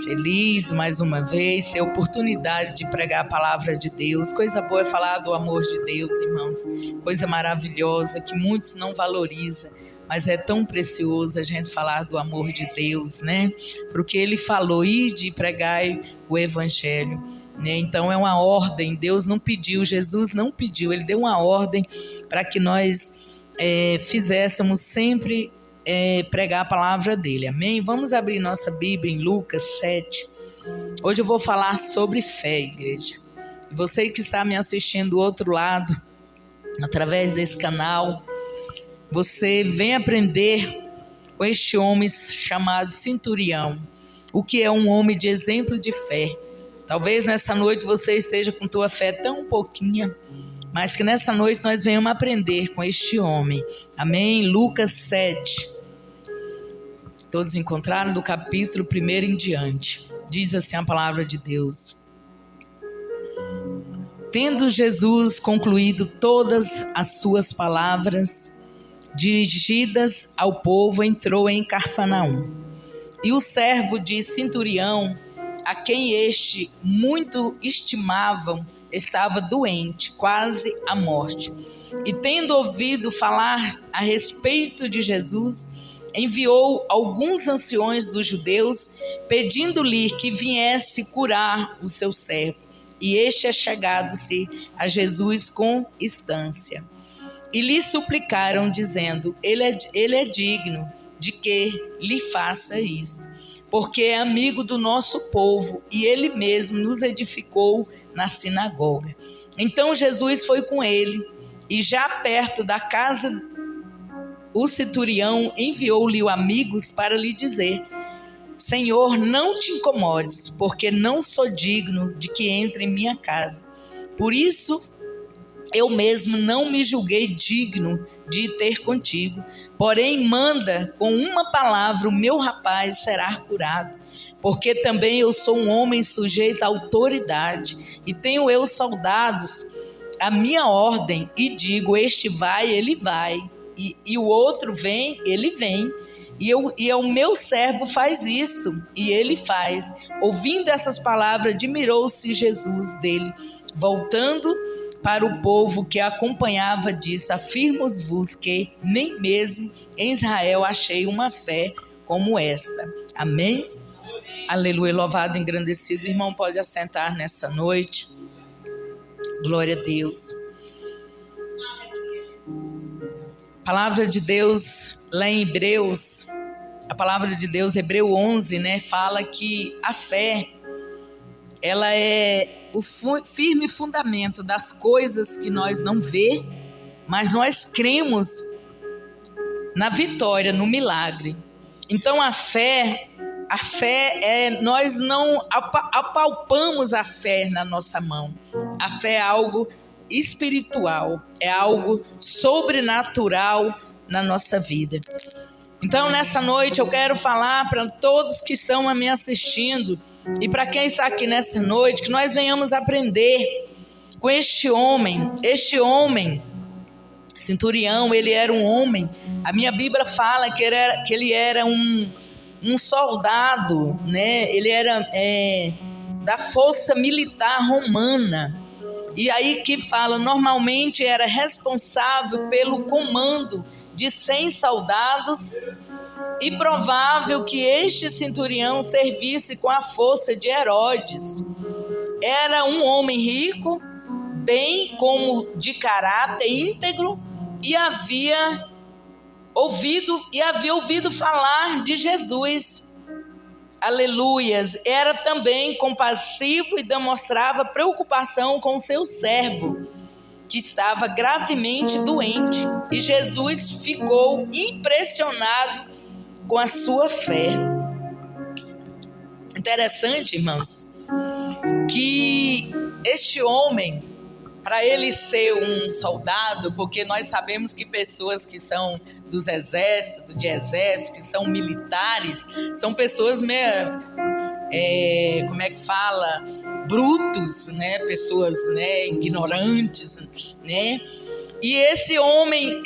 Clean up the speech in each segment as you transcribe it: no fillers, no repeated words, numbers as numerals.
Feliz mais uma vez ter a oportunidade de pregar a palavra de Deus. Coisa boa é falar do amor de Deus, irmãos. Coisa maravilhosa que muitos não valorizam, mas é tão precioso a gente falar do amor de Deus, né? Porque Ele falou, ide e pregai o Evangelho, né? Então é uma ordem, Deus não pediu, Jesus não pediu, Ele deu uma ordem para que nós fizéssemos sempre pregar a palavra dele, amém? Vamos abrir nossa Bíblia em Lucas 7. Hoje eu vou falar sobre fé, igreja. Você que está me assistindo do outro lado, através desse canal, você vem aprender com este homem chamado Centurião, o que é um homem de exemplo de fé. Talvez nessa noite você esteja com tua fé tão pouquinha, mas que nessa noite nós venhamos aprender com este homem, amém? Lucas 7. Todos encontraram do capítulo 1 em diante. Diz assim a palavra de Deus. Tendo Jesus concluído todas as suas palavras dirigidas ao povo, entrou em Cafarnaum. E o servo de Centurião, a quem este muito estimavam, estava doente, quase à morte. E tendo ouvido falar a respeito de Jesus, enviou alguns anciões dos judeus, pedindo-lhe que viesse curar o seu servo. E este achegado-se a Jesus com instância. E lhe suplicaram, dizendo, ele é digno de que lhe faça isto, porque é amigo do nosso povo, e ele mesmo nos edificou na sinagoga. Então Jesus foi com ele, e já perto da casa, o centurião enviou-lhe amigos para lhe dizer, Senhor, não te incomodes, porque não sou digno de que entre em minha casa. Por isso, eu mesmo não me julguei digno de ir ter contigo. Porém, manda com uma palavra, o meu rapaz será curado. Porque também eu sou um homem sujeito à autoridade, e tenho eu soldados à minha ordem, e digo, este vai, ele vai. E o outro vem, ele vem. E o meu servo faz isto, e ele faz. Ouvindo essas palavras, admirou-se Jesus dele. Voltando para o povo que acompanhava, disse, afirmo-vos que nem mesmo em Israel achei uma fé como esta. Amém? Aleluia, louvado, engrandecido. O irmão pode assentar nessa noite. Glória a Deus. A palavra de Deus, lá em Hebreus, a palavra de Deus, Hebreu 11, né, fala que a fé, ela é o firme fundamento das coisas que nós não vê, mas nós cremos na vitória, no milagre. Então a fé nós não apalpamos a fé na nossa mão. A fé é algo espiritual, é algo sobrenatural na nossa vida. Então nessa noite eu quero falar para todos que estão me assistindo e para quem está aqui nessa noite, que nós venhamos aprender com este homem, centurião. Ele era um homem, a minha Bíblia fala que ele era um soldado, né? Ele era da força militar romana. E aí que fala, normalmente era responsável pelo comando de 100 soldados, e provável que este centurião servisse com a força de Herodes. Era um homem rico, bem como de caráter íntegro, e havia ouvido falar de Jesus. Aleluias. Era também compassivo e demonstrava preocupação com o seu servo, que estava gravemente doente. E Jesus ficou impressionado com a sua fé. Interessante, irmãos, que este homem, para ele ser um soldado, porque nós sabemos que pessoas que são dos exércitos, que são militares, são pessoas meio, brutos, né? Pessoas, né? Ignorantes, né? E esse homem,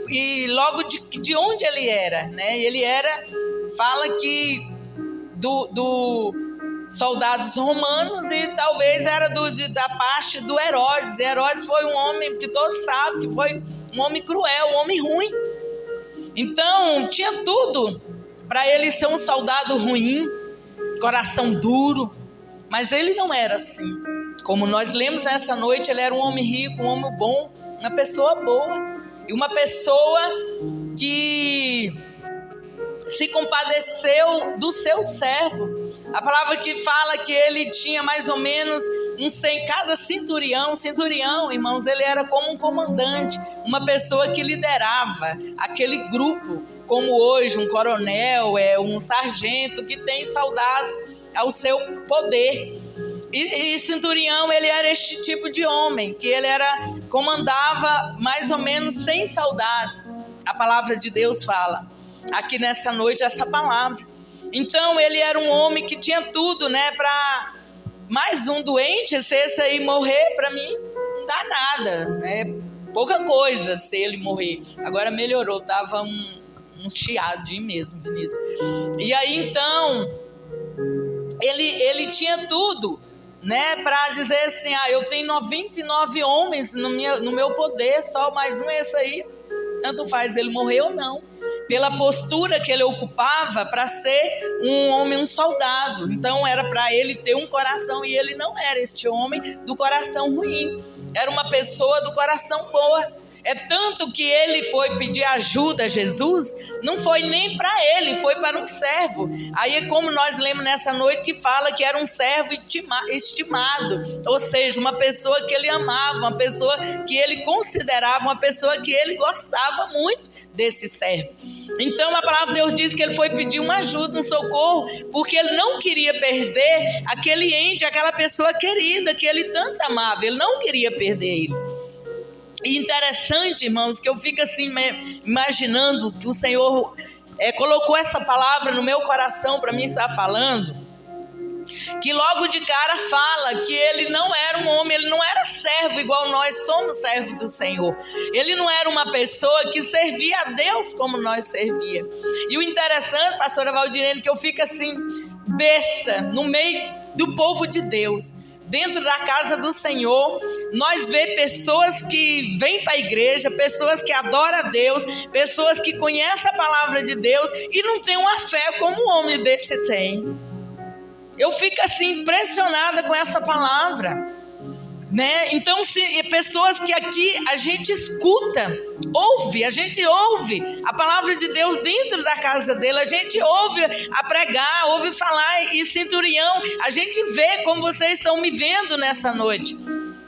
e logo de onde ele era, né? Ele era, fala que soldados romanos e talvez era da parte do Herodes. E Herodes foi um homem que todos sabem que foi um homem cruel, um homem ruim. Então tinha tudo para ele ser um soldado ruim, coração duro, mas ele não era assim. Como nós lemos nessa noite, ele era um homem rico, um homem bom, uma pessoa boa e uma pessoa que se compadeceu do seu servo. A palavra que fala que ele tinha mais ou menos cada centurião, irmãos, ele era como um comandante, uma pessoa que liderava aquele grupo, como hoje um coronel, um sargento que tem soldados ao seu poder. E centurião, ele era este tipo de homem, que ele comandava mais ou menos 100 soldados. A palavra de Deus fala aqui nessa noite essa palavra. Então ele era um homem que tinha tudo, né, para mais um doente, se esse aí morrer, para mim não dá nada, é pouca coisa se ele morrer. Agora melhorou, tava um chiadinho mesmo, Vinícius. E aí então ele tinha tudo, né, para dizer assim, eu tenho 99 homens no meu poder, só mais um, esse aí, tanto faz ele morrer ou não, pela postura que ele ocupava para ser um homem, um soldado. Então era para ele ter um coração, e ele não era este homem do coração ruim, era uma pessoa do coração boa. É tanto que ele foi pedir ajuda a Jesus, não foi nem para ele, foi para um servo. Aí é como nós lemos nessa noite que fala que era um servo estimado, ou seja, uma pessoa que ele amava, uma pessoa que ele considerava, uma pessoa que ele gostava muito desse servo. Então a palavra de Deus diz que ele foi pedir uma ajuda, um socorro, porque ele não queria perder aquele ente, aquela pessoa querida que ele tanto amava, ele não queria perder ele. E interessante, irmãos, que eu fico assim imaginando que o Senhor colocou essa palavra no meu coração para mim estar falando, que logo de cara fala que ele não era um homem, ele não era servo igual nós somos servos do Senhor. Ele não era uma pessoa que servia a Deus como nós servia. E o interessante, pastora Valdirene, que eu fico assim, besta, no meio do povo de Deus. Dentro da casa do Senhor, nós vemos pessoas que vêm para a igreja, pessoas que adoram a Deus, pessoas que conhecem a palavra de Deus e não tem uma fé como um homem desse tem. Eu fico assim impressionada com essa palavra, né? Então, pessoas que aqui a gente escuta, a gente ouve a palavra de Deus dentro da casa dele, a gente ouve a pregar, ouve falar, e centurião, a gente vê como vocês estão me vendo nessa noite.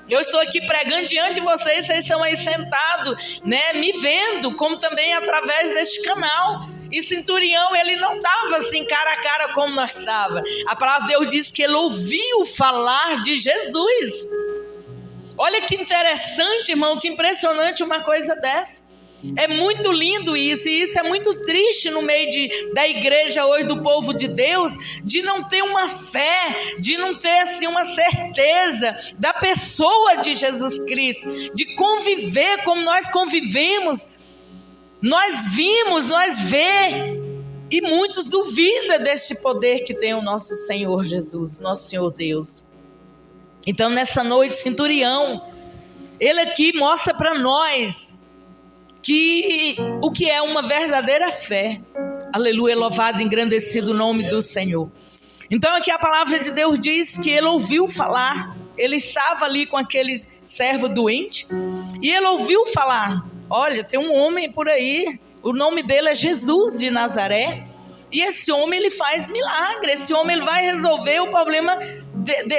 Eu estou aqui pregando diante de vocês, vocês estão aí sentados, né, me vendo, como também através deste canal. E centurião, ele não estava assim cara a cara como nós estava. A palavra de Deus diz que ele ouviu falar de Jesus. Olha que interessante, irmão, que impressionante uma coisa dessa. É muito lindo isso, e isso é muito triste no meio da igreja hoje, do povo de Deus, de não ter uma fé, de não ter assim uma certeza da pessoa de Jesus Cristo, de conviver como nós convivemos. Nós vimos, nós vê, e muitos duvidam deste poder que tem o nosso Senhor Jesus, nosso Senhor Deus. Então nessa noite, centurião, ele aqui mostra para nós o que é uma verdadeira fé. Aleluia, louvado e engrandecido o nome do Senhor. Então aqui a palavra de Deus diz que ele ouviu falar, ele estava ali com aquele servo doente, e ele ouviu falar, olha, tem um homem por aí, o nome dele é Jesus de Nazaré, e esse homem ele faz milagre, esse homem ele vai resolver o problema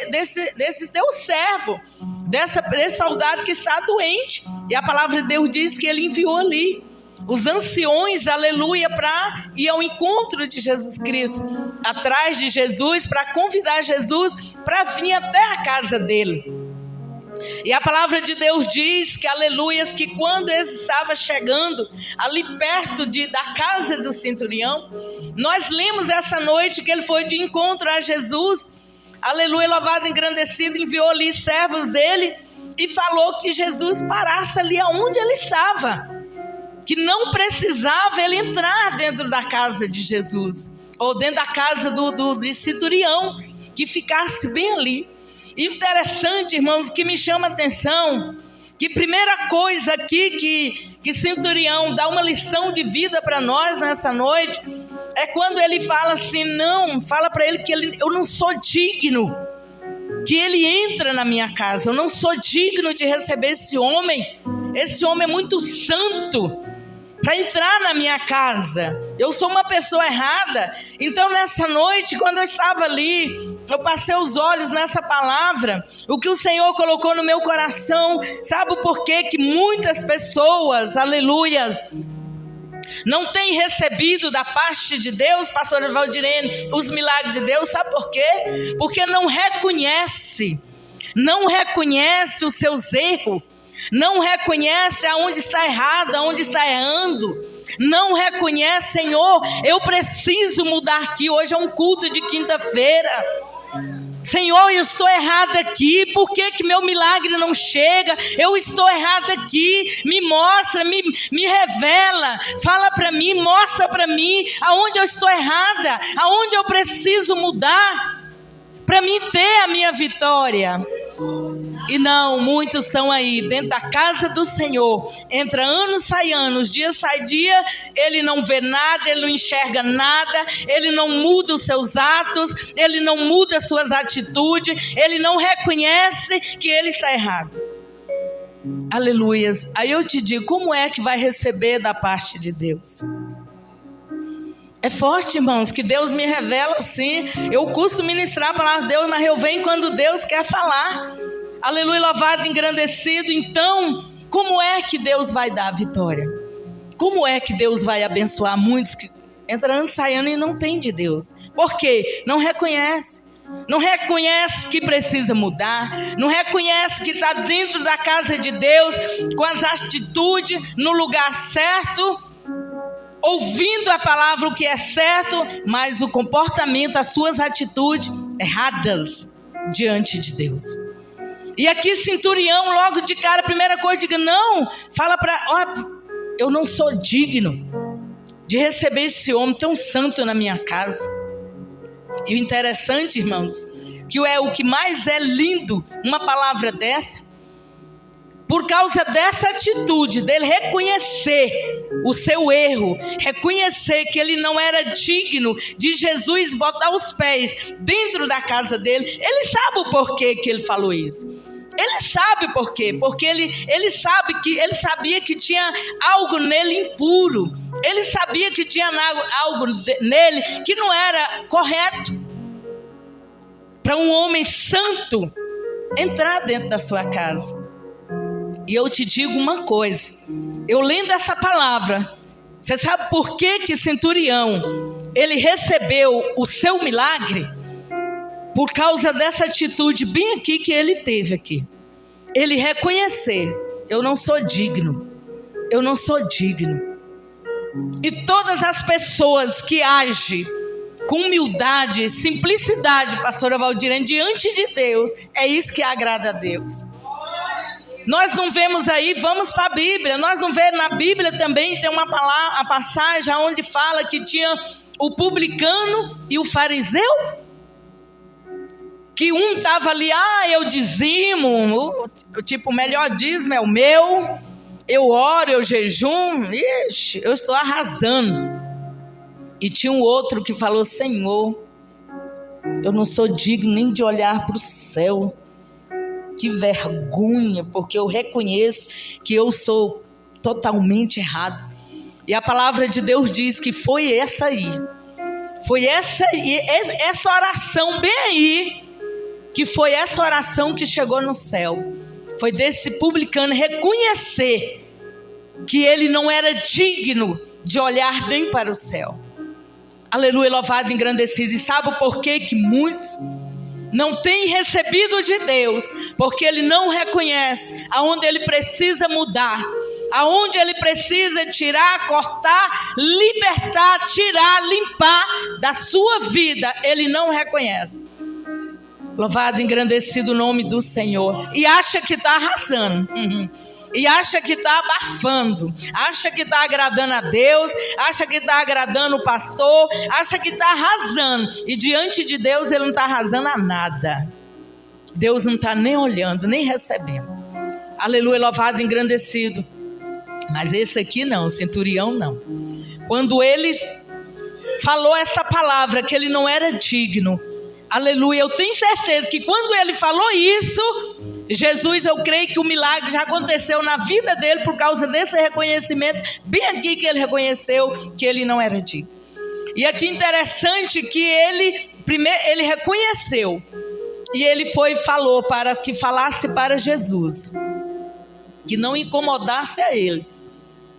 desse teu servo, desse soldado que está doente. E a palavra de Deus diz que ele enviou ali os anciões, aleluia, para ir ao encontro de Jesus Cristo, atrás de Jesus, para convidar Jesus para vir até a casa dele. E a palavra de Deus diz que, aleluias, que quando ele estava chegando ali perto da casa do centurião, nós lemos essa noite que ele foi de encontro a Jesus, aleluia, louvado e engrandecido, enviou ali servos dele e falou que Jesus parasse ali onde ele estava, que não precisava ele entrar dentro da casa de Jesus. ou dentro da casa de centurião, que ficasse bem ali. Interessante, irmãos, que me chama a atenção, que primeira coisa aqui que centurião dá uma lição de vida para nós nessa noite, é quando ele fala assim, fala para ele que eu não sou digno, que ele entra na minha casa, eu não sou digno de receber esse homem é muito santo, para entrar na minha casa, eu sou uma pessoa errada. Então nessa noite, quando eu estava ali, eu passei os olhos nessa palavra, o que o Senhor colocou no meu coração. Sabe por quê que muitas pessoas, aleluias, não têm recebido da parte de Deus, pastora Valdirene, os milagres de Deus? Sabe por quê? Porque não reconhece os seus erros, não reconhece aonde está errado, aonde está errando, não reconhece, Senhor, eu preciso mudar aqui, hoje é um culto de quinta-feira, Senhor, eu estou errada aqui, por que meu milagre não chega? Eu estou errada aqui, me mostra, me revela, fala para mim, mostra para mim aonde eu estou errada, aonde eu preciso mudar, para mim ter a minha vitória. E não, muitos estão aí dentro da casa do Senhor, entra anos, sai anos, dia sai dia, ele não vê nada, ele não enxerga nada, ele não muda os seus atos, ele não muda as suas atitudes, ele não reconhece que ele está errado. Aleluias. Aí eu te digo, como é que vai receber da parte de Deus? É forte, irmãos, que Deus me revela assim. Eu custo ministrar a palavra de Deus, mas eu venho quando Deus quer falar. Aleluia, louvado, engrandecido. Então, como é que Deus vai dar a vitória? Como é que Deus vai abençoar muitos que entrando, saindo e não tem de Deus? Por quê? Não reconhece. Não reconhece que precisa mudar, não reconhece que está dentro da casa de Deus, com as atitudes no lugar certo, ouvindo a palavra o que é certo, mas o comportamento, as suas atitudes erradas diante de Deus. E aqui centurião, logo de cara, a primeira coisa, diga, fala para, eu não sou digno de receber esse homem tão santo na minha casa. E o interessante, irmãos, que é o que mais é lindo, uma palavra dessa, por causa dessa atitude dele reconhecer o seu erro, reconhecer que ele não era digno de Jesus botar os pés dentro da casa dele. Ele sabe o porquê que ele falou isso. Ele sabe por quê, porque ele sabia que tinha algo nele impuro. Ele sabia que tinha algo nele que não era correto para um homem santo entrar dentro da sua casa. E eu te digo uma coisa, eu lendo essa palavra, você sabe por que centurião, ele recebeu o seu milagre? Por causa dessa atitude bem aqui que ele teve aqui. Ele reconhecer, eu não sou digno. E todas as pessoas que agem com humildade, simplicidade, pastora Valdirene, diante de Deus, é isso que agrada a Deus. Nós não vemos aí, vamos para a Bíblia, nós não vemos na Bíblia também, tem a passagem onde fala que tinha o publicano e o fariseu, que um estava ali, eu dizimo, o melhor dízimo é o meu, eu oro, eu jejum, eu estou arrasando. E tinha um outro que falou, Senhor, eu não sou digno nem de olhar para o céu, que vergonha, porque eu reconheço que eu sou totalmente errado. E a palavra de Deus diz que foi essa oração bem aí, que foi essa oração que chegou no céu. Foi desse publicano reconhecer que ele não era digno de olhar nem para o céu. Aleluia, louvado, engrandecido. E sabe por quê que muitos não têm recebido de Deus? Porque ele não reconhece aonde ele precisa mudar, aonde ele precisa tirar, cortar, libertar, tirar, limpar da sua vida. Ele não reconhece. Louvado, engrandecido o nome do Senhor. E acha que está arrasando. e acha que está abafando, acha que está agradando a Deus, acha que está agradando o pastor, acha que está arrasando, e diante de Deus ele não está arrasando a nada. Deus não está nem olhando, nem recebendo. Aleluia, louvado, engrandecido. Mas esse aqui não, o centurião não. Quando ele falou esta palavra, que ele não era digno, aleluia, eu tenho certeza que quando ele falou isso, Jesus, eu creio que o milagre já aconteceu na vida dele por causa desse reconhecimento, bem aqui que ele reconheceu que ele não era digno. E aqui interessante que ele, primeiro, ele reconheceu, e ele foi e falou para que falasse para Jesus, que não incomodasse a ele,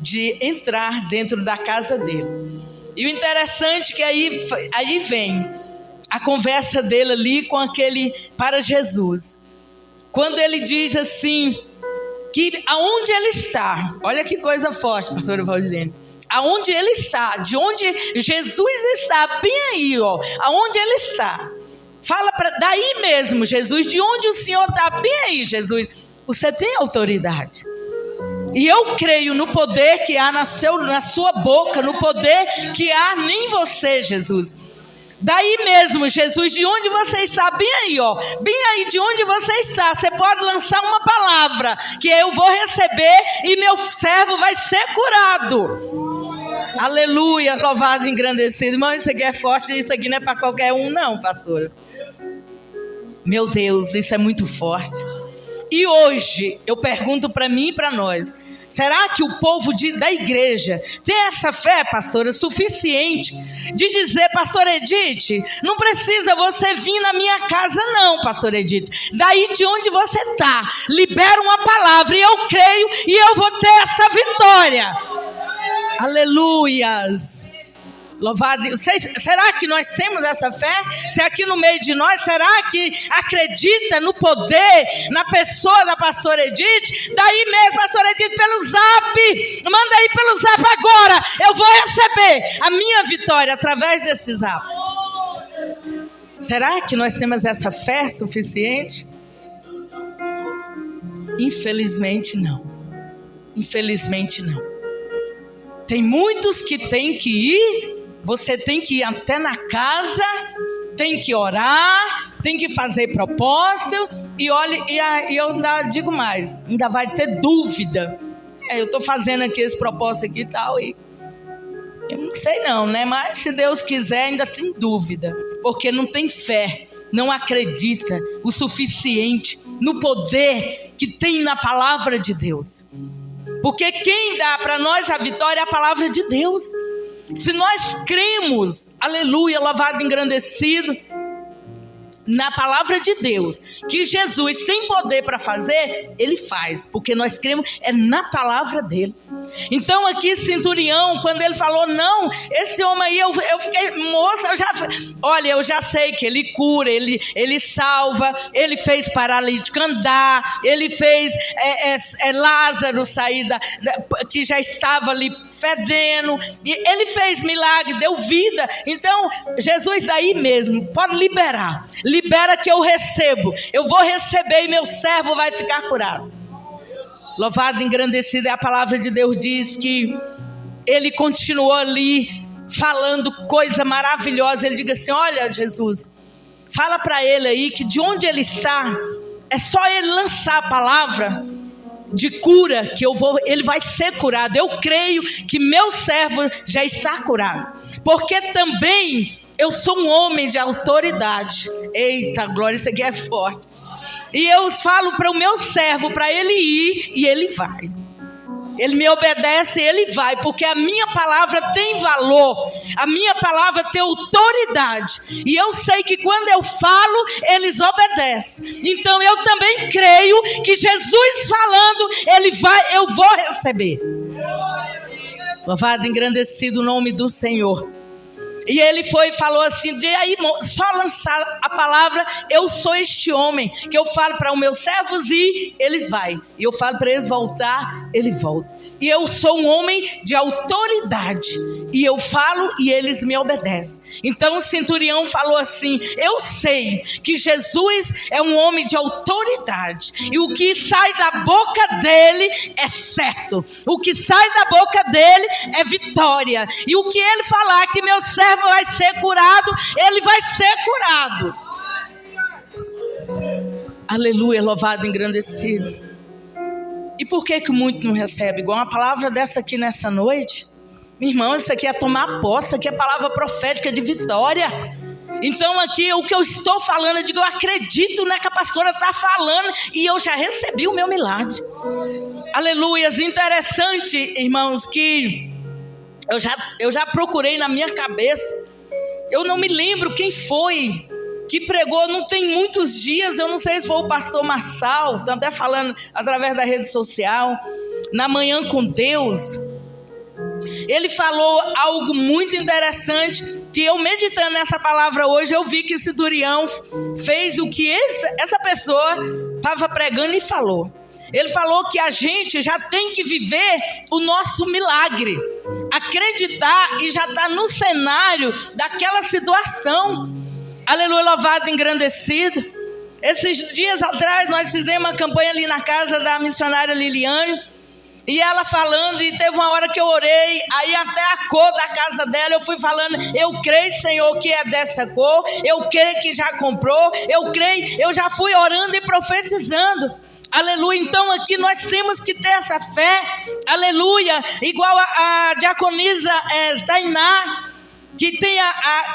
de entrar dentro da casa dele. E o interessante é que aí vem a conversa dele ali com aquele, para Jesus. Quando ele diz assim, que aonde ele está, olha que coisa forte, pastora Valdirene, aonde ele está, de onde Jesus está, bem aí, ó, aonde ele está. Fala daí mesmo, Jesus, de onde o Senhor está, bem aí, Jesus, você tem autoridade. E eu creio no poder que há na sua boca, no poder que há em você, Jesus. Daí mesmo, Jesus, de onde você está, bem aí, ó, bem aí de onde você está, você pode lançar uma palavra, que eu vou receber e meu servo vai ser curado. Aleluia, louvado e engrandecido. Irmão, isso aqui é forte, isso aqui não é para qualquer um não, pastora. Meu Deus, isso é muito forte. E hoje, eu pergunto para mim e para nós, será que o povo da igreja tem essa fé, pastora, suficiente de dizer, pastor Edith, não precisa você vir na minha casa não, pastor Edith, daí de onde você está, libera uma palavra e eu creio e eu vou ter essa vitória. Aleluias. Louvado. Será que nós temos essa fé? Se aqui no meio de nós, será que acredita no poder, na pessoa da pastora Edith? Daí mesmo, pastora Edith, pelo zap, manda aí pelo zap agora, eu vou receber a minha vitória através desse zap. Será que nós temos essa fé suficiente? Infelizmente não. Infelizmente não. Tem muitos que têm que ir. Você tem que ir até na casa, tem que orar, tem que fazer propósito, e olha, e eu ainda digo mais, ainda vai ter dúvida. Eu estou fazendo aqui esse propósito aqui e tal, e eu não sei não, né? Mas se Deus quiser, ainda tem dúvida, porque não tem fé, não acredita o suficiente no poder que tem na palavra de Deus. Porque quem dá para nós a vitória é a palavra de Deus. Se nós cremos, aleluia, louvado, engrandecido, na palavra de Deus, que Jesus tem poder para fazer, ele faz, porque nós cremos na palavra dele. Então aqui centurião, quando ele falou, não, esse homem aí, eu fiquei, moça, eu já sei que ele cura, ele salva, ele fez paralítico andar, ele fez Lázaro sair que já estava ali fedendo, e ele fez milagre, deu vida. Então Jesus daí mesmo, pode liberar que eu recebo, eu vou receber e meu servo vai ficar curado. Louvado e engrandecido é a palavra de Deus, diz que ele continuou ali falando coisa maravilhosa. Ele diz assim, olha Jesus, fala para ele aí que de onde ele está, é só ele lançar a palavra de cura, que ele vai ser curado. Eu creio que meu servo já está curado, porque também eu sou um homem de autoridade. Eita glória, isso aqui é forte. E eu falo para o meu servo, para ele ir, e ele vai. Ele me obedece, ele vai, porque a minha palavra tem valor, a minha palavra tem autoridade, e eu sei que quando eu falo, eles obedecem. Então eu também creio que Jesus falando, ele vai, eu vou receber. Louvado e engrandecido o nome do Senhor. E ele foi e falou assim, de aí, só lançar a palavra, eu sou este homem, que eu falo para os meus servos ir, eles vão. E eu falo para eles voltar, ele volta. e eu sou um homem de autoridade, e eu falo e eles me obedecem. Então o centurião falou assim: eu sei que Jesus é um homem de autoridade, e o que sai da boca dele é certo, o que sai da boca dele é vitória, e o que ele falar que meu servo vai ser curado, ele vai ser curado. Aleluia, louvado, engrandecido. E por que muito não recebe? Igual uma palavra dessa aqui nessa noite. Meu irmão, isso aqui é tomar posse, isso aqui é palavra profética de vitória. Então aqui o que eu estou falando, eu digo, eu acredito que a pastora está falando e eu já recebi o meu milagre. Aleluia. Interessante, irmãos, que eu já procurei na minha cabeça. Eu não me lembro quem foi que pregou, não tem muitos dias, eu não sei se foi o pastor Marçal, está até falando através da rede social, na Manhã com Deus. Ele falou algo muito interessante, que eu meditando nessa palavra hoje, eu vi que esse centurião fez o que essa pessoa estava pregando e falou. Ele falou que a gente já tem que viver o nosso milagre, acreditar e já estar no cenário daquela situação. Aleluia, louvado, engrandecido. Esses dias atrás nós fizemos uma campanha ali na casa da missionária Liliane, e ela falando, e teve uma hora que eu orei, aí até a cor da casa dela eu fui falando: eu creio, Senhor, que é dessa cor, eu creio que já comprou, eu creio, eu já fui orando e profetizando. Aleluia. Então aqui nós temos que ter essa fé, aleluia, igual a diaconisa Tainá, que tem a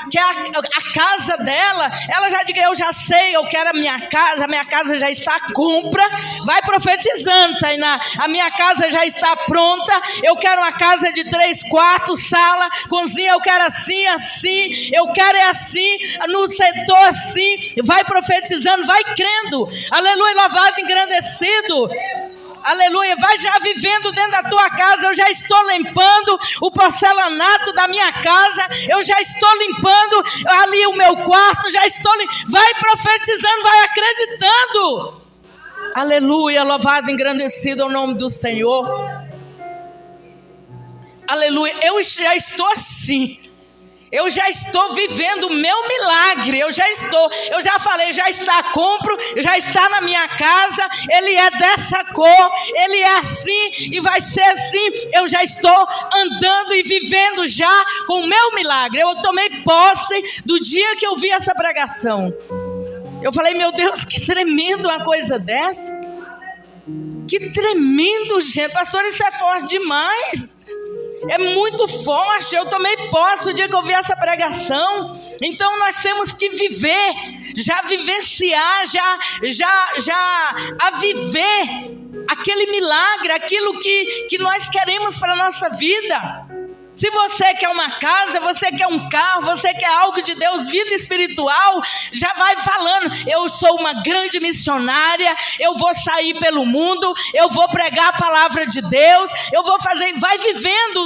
casa dela, ela já diz: eu já sei, eu quero a minha casa já está à compra. Vai profetizando, Tainá, a minha casa já está pronta, eu quero uma casa de 3 quartos, sala, cozinha, eu quero assim, assim, eu quero assim, no setor assim. Vai profetizando, vai crendo, aleluia, louvado, engrandecido. Aleluia, vai já vivendo dentro da tua casa. Eu já estou limpando o porcelanato da minha casa, eu já estou limpando ali o meu quarto, já estou vai profetizando, vai acreditando. Aleluia, louvado, engrandecido é o nome do Senhor. Aleluia, eu já estou assim. Eu já estou vivendo o meu milagre, eu já falei, já está compro, já está na minha casa, ele é dessa cor, ele é assim e vai ser assim. Eu já estou andando e vivendo já com o meu milagre. Eu tomei posse do dia que eu vi essa pregação. Eu falei: meu Deus, que tremendo uma coisa dessa. Que tremendo, gente. Pastor, isso é forte demais. É muito forte. Eu tomei posse o dia que eu vi essa pregação. Então nós temos que viver, já vivenciar, já a viver aquele milagre, aquilo que nós queremos para a nossa vida. Se você quer uma casa, você quer um carro, você quer algo de Deus, vida espiritual, já vai falando: eu sou uma grande missionária, eu vou sair pelo mundo, eu vou pregar a palavra de Deus, eu vou fazer, vai vivendo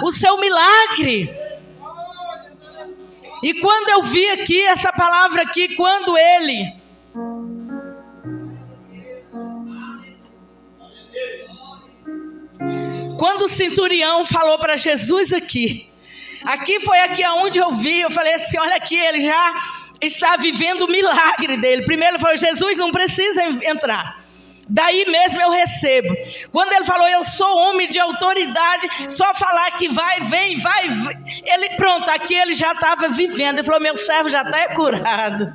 o seu milagre. E quando eu vi aqui essa palavra aqui, quando o centurião falou para Jesus aqui foi aqui aonde eu vi, eu falei assim: olha aqui, ele já está vivendo o milagre dele. Primeiro ele falou: Jesus não precisa entrar, daí mesmo eu recebo. Quando ele falou: eu sou homem de autoridade, só falar que vai, vem, ele pronto, aqui ele já estava vivendo. Ele falou: meu servo já está curado,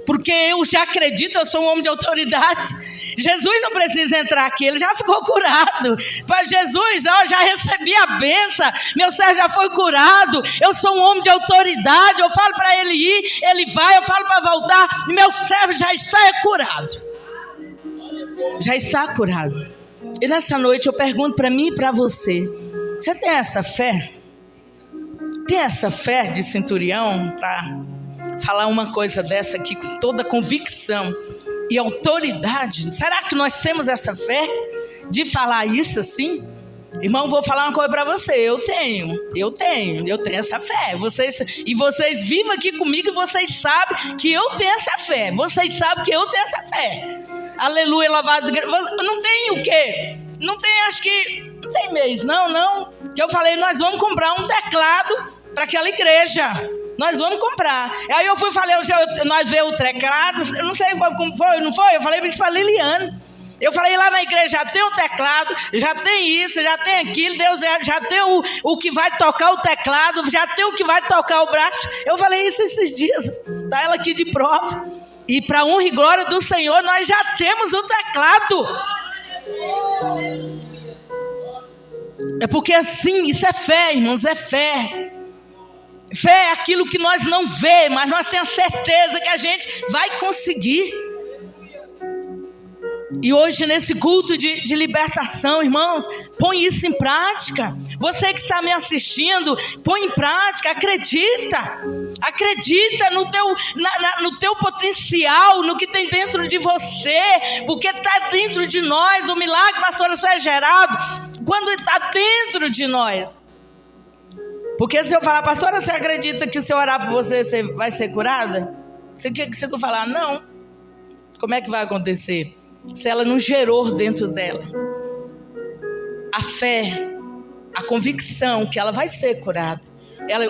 porque eu já acredito, eu sou um homem de autoridade. Jesus não precisa entrar aqui, ele já ficou curado. Para Jesus, já recebi a bênção, meu servo já foi curado, eu sou um homem de autoridade, eu falo para ele ir, ele vai, eu falo para voltar, meu servo já está curado. Já está curado. E nessa noite eu pergunto para mim e para você: você tem essa fé? Tem essa fé de centurião para falar uma coisa dessa aqui com toda convicção e autoridade? Será que nós temos essa fé de falar isso assim? Irmão, vou falar uma coisa para você. Eu tenho essa fé. Vocês vivem aqui comigo e vocês sabem que eu tenho essa fé. Vocês sabem que eu tenho essa fé. Aleluia, louvado. Não tem o quê? Não tem, acho que... Não tem mês, não. Que eu falei, nós vamos comprar um teclado para aquela igreja. Nós vamos comprar. Aí eu falei, nós vemos o teclado. Eu não sei como foi, não foi? Eu falei isso para a Liliane. Eu falei, lá na igreja já tem o teclado, já tem isso, já tem aquilo. Deus já tem o que vai tocar o teclado, já tem o que vai tocar o braço. Eu falei isso esses dias. Tá ela aqui de prova. E para honra e glória do Senhor, nós já temos o teclado. É porque assim, isso é fé, irmãos, é fé. Fé é aquilo que nós não vemos, mas nós temos certeza que a gente vai conseguir. E hoje nesse culto de libertação, irmãos, põe isso em prática. Você que está me assistindo, põe em prática, acredita no teu potencial, no que tem dentro de você, porque está dentro de nós. O milagre, pastora, só é gerado quando está dentro de nós. Porque se eu falar, pastora, você acredita que se eu orar por você, você vai ser curada? Você quer que você tu falar, não. Como é que vai acontecer? Se ela não gerou dentro dela a fé, a convicção que ela vai ser curada.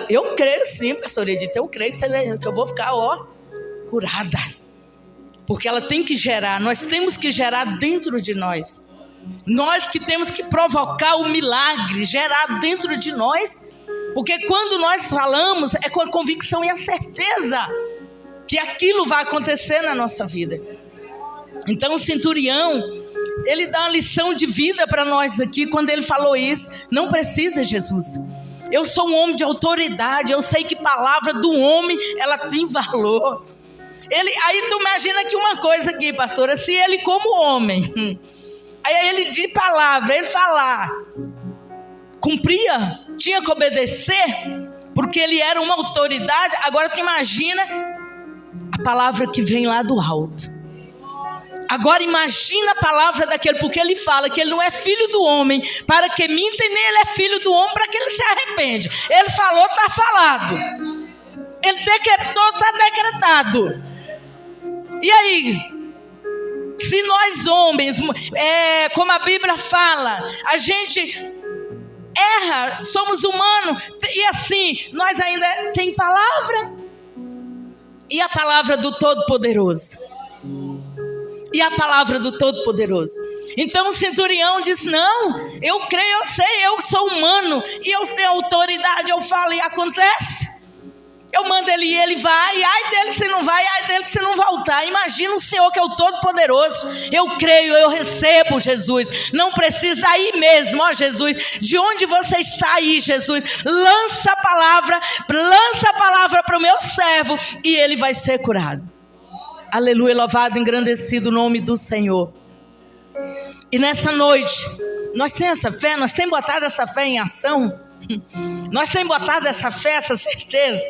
Eu creio sim, pastora Edith, eu creio que eu vou ficar curada. Porque ela tem que gerar, nós temos que gerar dentro de nós. Nós que temos que provocar o milagre, gerar dentro de nós. Porque quando nós falamos, é com a convicção e a certeza que aquilo vai acontecer na nossa vida. Então o centurião, ele dá uma lição de vida para nós aqui, quando ele falou isso. Não precisa, Jesus. Eu sou um homem de autoridade, eu sei que palavra do homem, ela tem valor. Aí tu imagina que uma coisa aqui, pastora, se ele como homem, aí ele de palavra, ele falar, cumpria, tinha que obedecer, porque ele era uma autoridade. Agora tu imagina a palavra que vem lá do alto. Agora imagina a palavra daquele, porque ele fala que ele não é filho do homem para que minta, e nem ele é filho do homem para que ele se arrepende. Ele falou, está falado. Ele decretou, está decretado. E aí, se nós homens, como a Bíblia fala, a gente erra, somos humanos, e assim, nós ainda tem palavra, e a palavra do Todo-Poderoso. E a palavra do Todo-Poderoso. Então o centurião diz, não, eu creio, eu sei, eu sou humano, e eu tenho autoridade, eu falo e acontece. Eu mando ele e ele vai, e ai dele que você não vai, ai dele que você não voltar. Imagina o Senhor que é o Todo-Poderoso. Eu creio, eu recebo, Jesus. Não precisa daí mesmo, ó Jesus. De onde você está aí, Jesus? Lança a palavra para o meu servo, e ele vai ser curado. Aleluia, louvado, engrandecido o nome do Senhor. E nessa noite, nós temos essa fé, nós temos botado essa fé em ação. Nós temos botado essa fé, essa certeza,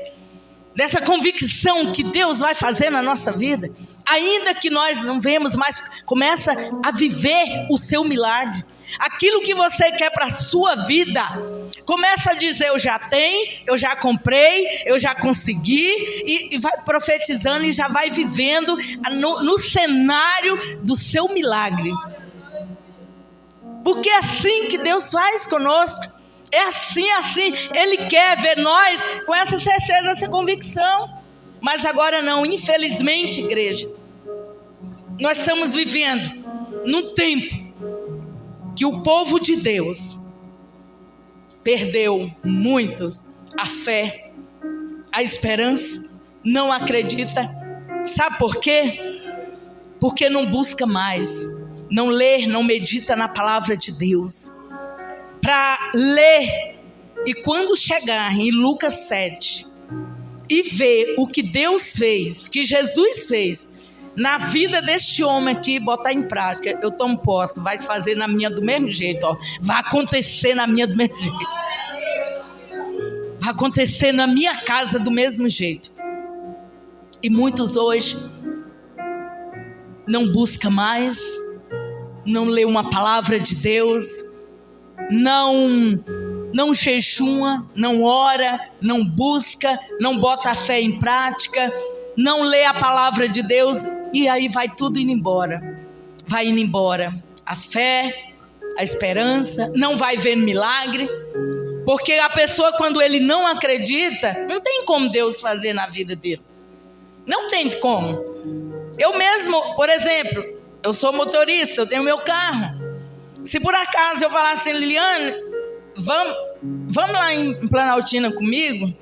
dessa convicção que Deus vai fazer na nossa vida. Ainda que nós não vemos, mas começa a viver o seu milagre. Aquilo que você quer para a sua vida, começa a dizer, eu já tenho, eu já comprei, eu já consegui, e vai profetizando e já vai vivendo no cenário do seu milagre. Porque é assim que Deus faz conosco. É assim, Ele quer ver nós com essa certeza, essa convicção. Mas agora não, infelizmente, igreja, nós estamos vivendo num tempo que o povo de Deus perdeu muitos a fé, a esperança, não acredita. Sabe por quê? Porque não busca mais, não lê, não medita na palavra de Deus. Para ler, e quando chegar em Lucas 7 e ver o que Deus fez, que Jesus fez na vida deste homem aqui, botar em prática, eu tomo posse, vai fazer na minha do mesmo jeito, ó. Vai acontecer na minha do mesmo jeito, vai acontecer na minha casa do mesmo jeito. E muitos hoje não buscam mais, não lê uma palavra de Deus, não jejuma, não ora, não busca, não bota a fé em prática, não lê a palavra de Deus, e aí vai tudo indo embora. vai indo embora. A fé, a esperança, não vai vendo milagre. Porque a pessoa, quando ele não acredita, não tem como Deus fazer na vida dele. Não tem como. Eu mesmo, por exemplo, eu sou motorista, eu tenho meu carro. Se por acaso eu falar assim, Liliane, vamos lá em Planaltina comigo?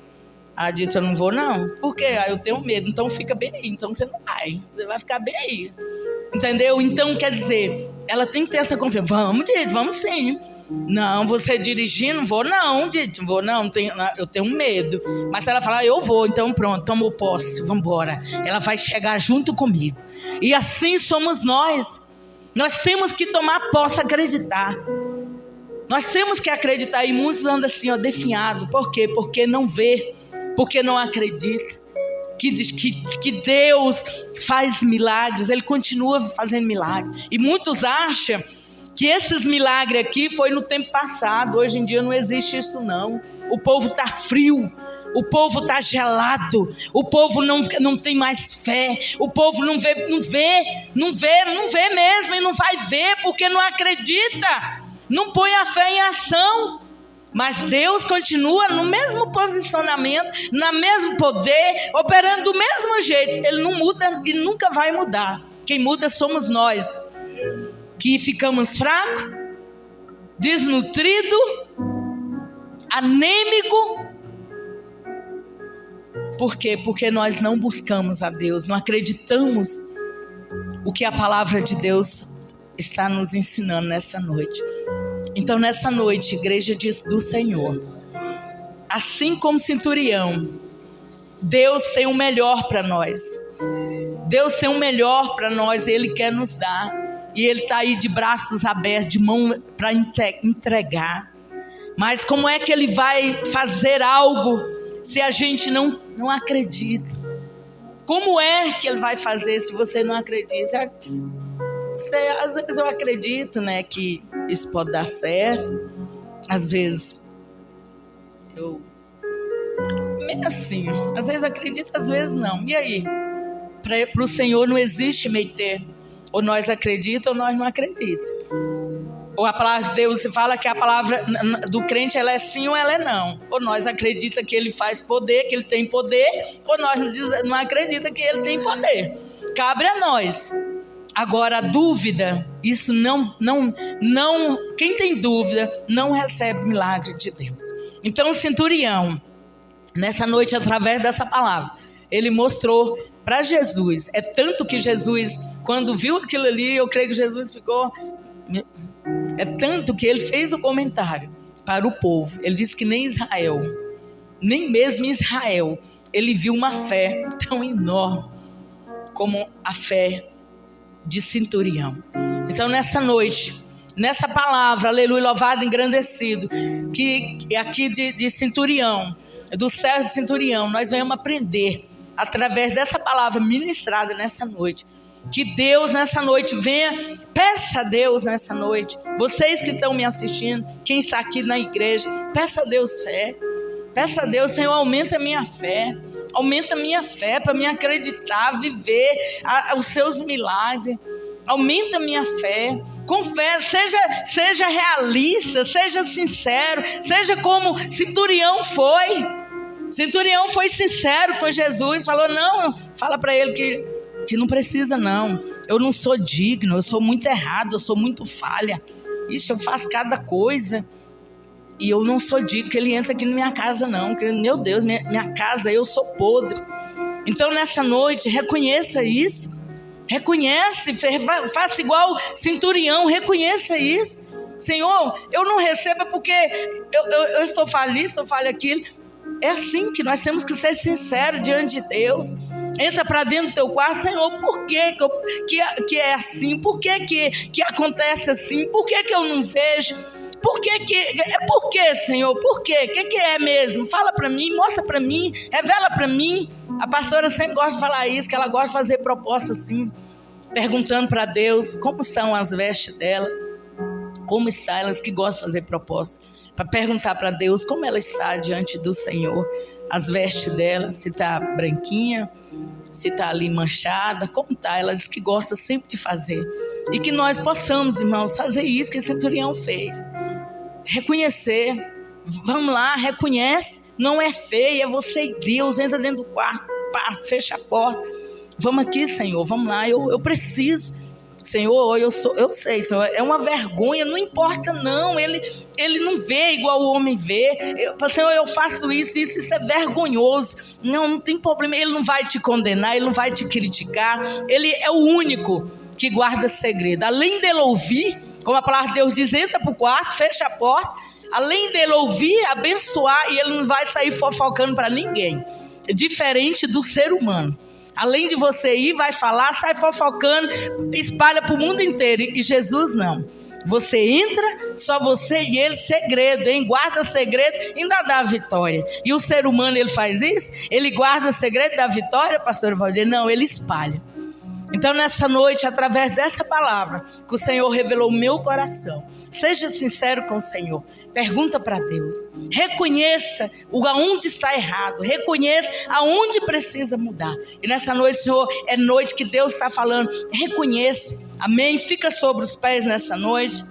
Ela disse, eu não vou não. Por quê? Eu tenho medo. Então fica bem aí. Então você não vai. Você vai ficar bem aí. Entendeu? Então quer dizer, ela tem que ter essa confiança. Vamos, Didi, vamos sim. Não, você dirigindo, não vou não, Didi, não vou não, eu tenho medo. Mas se ela falar, eu vou, então pronto, tomou posse, vamos embora. Ela vai chegar junto comigo. E assim somos nós. Nós temos que tomar posse, acreditar. Nós temos que acreditar. E muitos andam assim, ó, definhados. Por quê? Porque não vê, porque não acredita. Que Deus faz milagres, Ele continua fazendo milagres. E muitos acham que esses milagres aqui foi no tempo passado. Hoje em dia não existe isso não. O povo está frio, o povo está gelado, o povo não tem mais fé, o povo não vê mesmo, e não vai ver porque não acredita, não põe a fé em ação. Mas Deus continua no mesmo posicionamento, no mesmo poder, operando do mesmo jeito. Ele não muda e nunca vai mudar. Quem muda somos nós, que ficamos fracos, desnutridos, anêmico. Por quê? Porque nós não buscamos a Deus, não acreditamos o que a palavra de Deus está nos ensinando nessa noite. Então nessa noite, igreja do Senhor, assim como centurião, Deus tem o melhor para nós. Deus tem o melhor para nós, Ele quer nos dar. E Ele está aí de braços abertos, de mão para entregar. Mas como é que Ele vai fazer algo se a gente não acredita? Como é que Ele vai fazer se você não acredita? Às vezes eu acredito, né, que isso pode dar certo. Às vezes eu meio assim, às vezes acredito, às vezes não. E aí? Para o Senhor não existe meio termo. Ou nós acreditamos ou nós não acreditamos. Ou a palavra de Deus fala que a palavra do crente ela é sim ou ela é não. Ou nós acreditamos que Ele faz poder, que Ele tem poder, ou nós não acreditamos que Ele tem poder. Cabe a nós. Agora a dúvida, isso não, quem tem dúvida não recebe milagre de Deus. Então o centurião, nessa noite, através dessa palavra, ele mostrou para Jesus. É tanto que Jesus, quando viu aquilo ali, eu creio que Jesus ficou... É tanto que ele fez o comentário para o povo. Ele disse que nem Israel, nem mesmo Israel, ele viu uma fé tão enorme como a fé de centurião. Então nessa noite, nessa palavra, aleluia, louvado, engrandecido, que aqui de centurião, do servo de centurião, nós vamos aprender através dessa palavra ministrada nessa noite. Que Deus nessa noite venha, peça a Deus nessa noite. Vocês que estão me assistindo, quem está aqui na igreja, peça a Deus fé. Peça a Deus, Senhor, aumenta a minha fé. Aumenta a minha fé para me acreditar, viver os seus milagres. Aumenta a minha fé. Confessa, seja realista, seja sincero, seja como centurião foi. Centurião foi sincero com Jesus, falou, não, fala para ele que não precisa não, eu não sou digno, eu sou muito errado, eu sou muito falha, ixi, eu faço cada coisa, e eu não sou digno que ele entre aqui na minha casa não, porque, meu Deus, minha casa, eu sou podre. Então nessa noite, reconheça isso, reconhece, faça igual centurião, reconheça isso. Senhor, eu não recebo porque eu estou falho isso, estou falho aquilo. É assim que nós temos que ser sinceros diante de Deus. Entra para dentro do teu quarto, Senhor, por que é assim? Por que acontece assim? Por que eu não vejo? Por que, Senhor? Por quê? O que é mesmo? Fala para mim, mostra para mim, revela para mim. A pastora sempre gosta de falar isso, que ela gosta de fazer proposta assim, perguntando para Deus como estão as vestes dela, como está, elas que gostam de fazer proposta, para perguntar para Deus como ela está diante do Senhor. as vestes dela, se está branquinha, se está ali manchada, como está. Ela diz que gosta sempre de fazer. E que nós possamos, irmãos, fazer isso que esse centurião fez. Reconhecer. Vamos lá, reconhece. Não é feia, é você e Deus. Entra dentro do quarto, pá, fecha a porta. Vamos aqui, Senhor, vamos lá. Eu preciso. Senhor, eu sei, Senhor, é uma vergonha, não importa não, ele não vê igual o homem vê. Senhor, eu faço isso é vergonhoso. Não tem problema, ele não vai te condenar, ele não vai te criticar. Ele é o único que guarda segredo. Além dele ouvir, como a palavra de Deus diz, entra para o quarto, fecha a porta. Além dele ouvir, abençoar, e ele não vai sair fofocando para ninguém. Diferente do ser humano. Além de você ir, vai falar, sai fofocando, espalha para o mundo inteiro. E Jesus não. Você entra, só você e ele, segredo, hein? Guarda segredo, ainda dá a vitória. E o ser humano, ele faz isso? Ele guarda segredo da vitória, pastor Valdir? Não, ele espalha. Então nessa noite, através dessa palavra que o Senhor revelou no meu coração, seja sincero com o Senhor. Pergunta para Deus. Reconheça aonde está errado. Reconheça aonde precisa mudar. E nessa noite, Senhor, é noite que Deus está falando. Reconheça. Amém? Fica sobre os pés nessa noite.